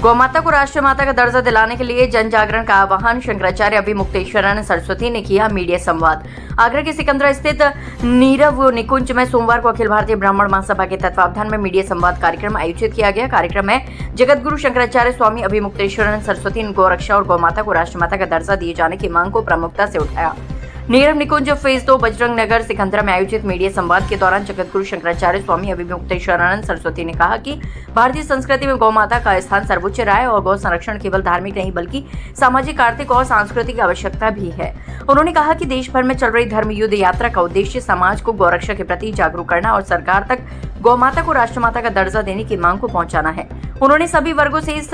गौमाता को राष्ट्रीय माता का दर्जा दिलाने के लिए जन जागरण का आह्वान। शंकराचार्य अभिमुक्तेश्वरानंद सरस्वती ने किया मीडिया संवाद। आगरा के सिकंदरा स्थित नीरव निकुंज में सोमवार को अखिल भारतीय ब्राह्मण महासभा के तत्वावधान में मीडिया संवाद कार्यक्रम आयोजित किया गया। कार्यक्रम में जगत गुरु शंकराचार्य स्वामी अभिमुक्तेश्वरानंद सरस्वती ने गौरक्षा और गौमाता को राष्ट्रमाता का दर्जा दिए जाने की मांग को प्रमुखता से उठाया। नीरव निकुंज फेज 2 बजरंग नगर सिकंदरा में आयोजित मीडिया संवाद के दौरान जगत गुरु शंकराचार्य स्वामी अभिमुक्तेश्वरानंद सरस्वती ने कहा कि भारतीय संस्कृति में गौ माता का स्थान सर्वोच्च रहा है और गौ संरक्षण केवल धार्मिक नहीं बल्कि सामाजिक, आर्थिक और सांस्कृतिक आवश्यकता भी है। उन्होंने कहा कि देश भर में चल रही धर्म युद्ध यात्रा का उद्देश्य समाज को गौरक्षा के प्रति जागरूक करना और सरकार तक गौ माता को राष्ट्रमाता का दर्जा देने की मांग को पहुंचाना है। उन्होंने सभी वर्गों से इस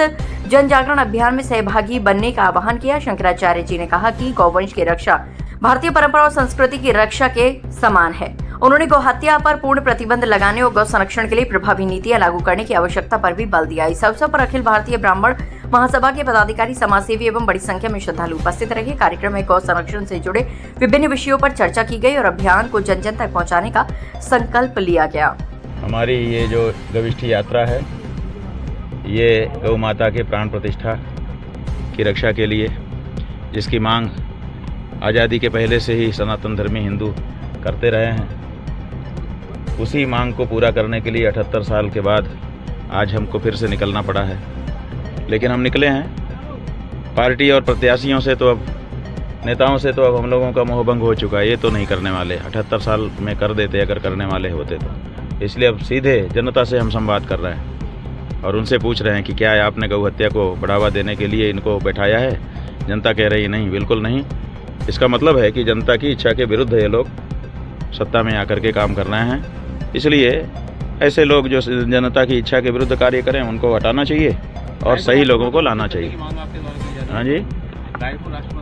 जन जागरण अभियान में सहभागी बनने का आह्वान किया। शंकराचार्य जी ने कहा कि गौवंश की रक्षा भारतीय परंपरा और संस्कृति की रक्षा के समान है। उन्होंने गौ हत्या पर पूर्ण प्रतिबंध लगाने और गौ संरक्षण के लिए प्रभावी नीतियां लागू करने की आवश्यकता पर भी बल दिया। इस अवसर पर अखिल भारतीय ब्राह्मण महासभा के पदाधिकारी, समाजसेवी एवं बड़ी संख्या में श्रद्धालु उपस्थित रहे। कार्यक्रम में गौ संरक्षण से जुड़े विभिन्न विषयों पर चर्चा की गई और अभियान को जन जन तक पहुँचाने का संकल्प लिया गया। हमारी ये जो गविष्ठी यात्रा है, ये गौ माता के प्राण प्रतिष्ठा की रक्षा के लिए, जिसकी मांग आज़ादी के पहले से ही सनातन धर्मी हिंदू करते रहे हैं, उसी मांग को पूरा करने के लिए 78 साल के बाद आज हमको फिर से निकलना पड़ा है। लेकिन हम निकले हैं। पार्टी और प्रत्याशियों से तो अब, नेताओं से तो अब हम लोगों का मोहभंग हो चुका है। ये तो नहीं करने वाले, 78 साल में कर देते अगर करने वाले होते तो। इसलिए अब सीधे जनता से हम संवाद कर रहे हैं और उनसे पूछ रहे हैं कि क्या आपने गौ हत्या को बढ़ावा देने के लिए इनको बैठाया है। जनता कह रही नहीं, बिल्कुल नहीं। इसका मतलब है कि जनता की इच्छा के विरुद्ध ये लोग सत्ता में आकर के काम कर रहे हैं। इसलिए ऐसे लोग जो जनता की इच्छा के विरुद्ध कार्य करें, उनको हटाना चाहिए और सही लोगों को लाना चाहिए। हाँ जी,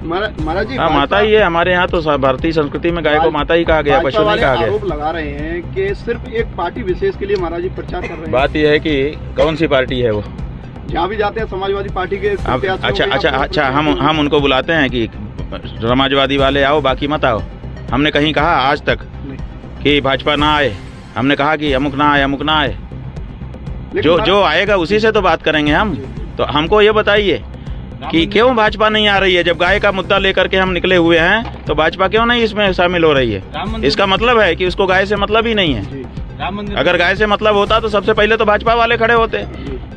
महाराज जी, हाँ माता ही है हमारे यहाँ। तो भारतीय संस्कृति में गाय को माता ही कहा गया, पशु नहीं कहा गया। आरोप लगा रहे हैं कि सिर्फ एक पार्टी विशेष के लिए महाराज जी प्रचार कर रहे हैं। बात यह है कि कौन सी पार्टी है वो, जहाँ भी जाते हैं समाजवादी पार्टी के। अच्छा, हम उनको बुलाते हैं कि समाजवादी वाले आओ, बाकी मत आओ। हमने कहीं कहा आज तक कि भाजपा ना आए? हमने कहा कि अमुक ना आए, अमुक ना आए। जो आएगा उसी से तो बात करेंगे हम। तो हमको ये बताइए कि क्यों भाजपा नहीं आ रही है? जब गाय का मुद्दा लेकर के हम निकले हुए हैं तो भाजपा क्यों नहीं इसमें शामिल हो रही है? इसका मतलब है कि उसको गाय से मतलब ही नहीं है। अगर गाय से मतलब होता तो सबसे पहले तो भाजपा वाले खड़े होते।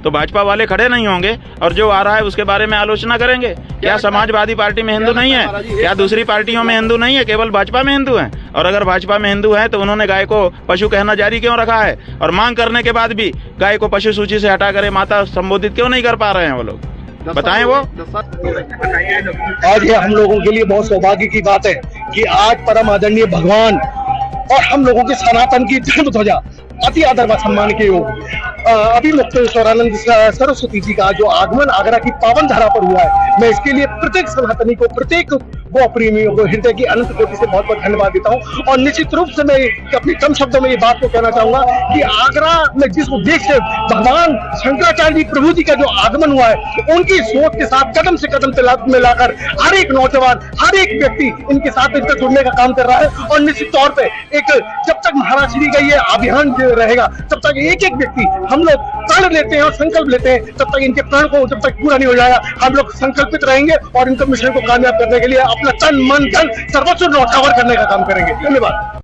तो भाजपा वाले खड़े नहीं होंगे और जो आ रहा है उसके बारे में आलोचना करेंगे। क्या समाजवादी पार्टी में हिंदू नहीं है? क्या दूसरी पार्टियों में हिंदू नहीं है? केवल भाजपा में हिंदू हैं। और अगर भाजपा में हिंदू हैं तो उन्होंने गाय को पशु कहना जारी क्यों रखा है? और मांग करने के बाद भी गाय को पशु सूची से हटा कर माता संबोधित क्यों नहीं कर पा रहे हैं वो लोग? बताएं वो। आज ये हम लोगों के लिए बहुत सौभाग्य की बात है कि आज परम आदरणीय भगवान और हम लोगों के सनातन की धर्म ध्वजा अति आदर व सम्मान के योग अभिमुक्तेश्वरानंद सरस्वती जी का जो आगमन आगरा की पावन धरा पर हुआ है, मैं इसके लिए प्रत्येक सनातनी को, प्रत्येक गौ प्रेमियों को हृदय की अनंत कोटि से बहुत बहुत धन्यवाद देता हूँ। और निश्चित रूप से मैं अपने कम शब्दों में ये बात को कहना चाहूंगा कि आगरा में जिस उद्देश्य से भगवान शंकराचार्य जी प्रभु जी का जो आगमन हुआ है, उनकी सोच के साथ कदम से कदम मिलाकर हर एक नौजवान, हर एक व्यक्ति इनके साथ इनका जुड़ने का काम कर रहा है। और निश्चित तौर पर एक जब तक महाराज श्री का ये अभियान रहेगा, तब तक एक एक व्यक्ति हम लोग प्रण लेते हैं और संकल्प लेते हैं, तब तक इनके प्रण को जब तक पूरा नहीं हो जाएगा, हम लोग संकल्पित रहेंगे और इनके मिशन को कामयाब करने के लिए अपना तन मन धन सर्वस्व न्यौछावर करने का काम करेंगे। धन्यवाद।